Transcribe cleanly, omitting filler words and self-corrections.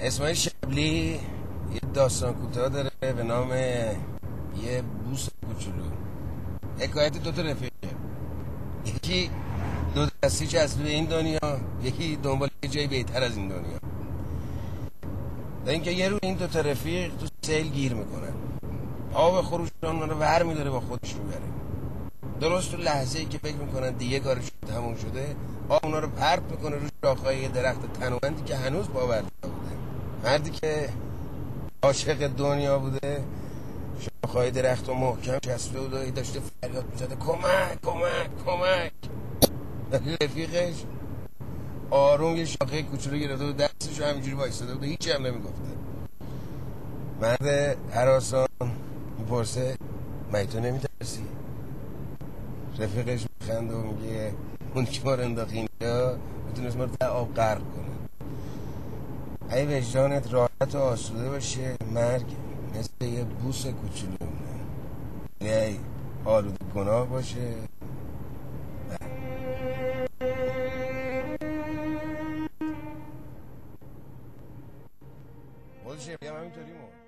اسماعیل شبلی یه داستان کوتاه داره به نام یه بوس کوچولو. حکایت دوتا رفیقه، یکی دو دستی چسبیده به این دنیا، یکی دنبال یه جایی بهتر از این دنیا. و اینکه یه روز این دوتا رفیق تو سیل گیر میکنن، آب خروش اونها رو ور میداره با خودش میبره. درست تو لحظه ای که فکر میکنن دیگه کارش تموم شده، آب اونا رو پرت میکنه رو شاخه‌های یه درخت تنومندی که هنوز باورده بوده. مردی که عاشق دنیا بوده شاخه‌های درخت و محکم چسبیده بود و داشته فریاد میزده کمک کمک کمک. رفیقش آروم یه شاخه کوچولو گرفته بود دستش رو همینجوری وایساده بود و هیچی هم نمیگفته. مرد هراسان میپرسه مگه تو نمیترسی؟ رفیقش میخنده و میگه اون که ما رو انداخت اینجا میتونست ما رو در آب غرق کنه. اگه وجدانت راحت و آسوده باشه مرگ مثل یه بوس کوچولو میمونه، اگه آلوده گناه باشه خودش هم همینطوری مون.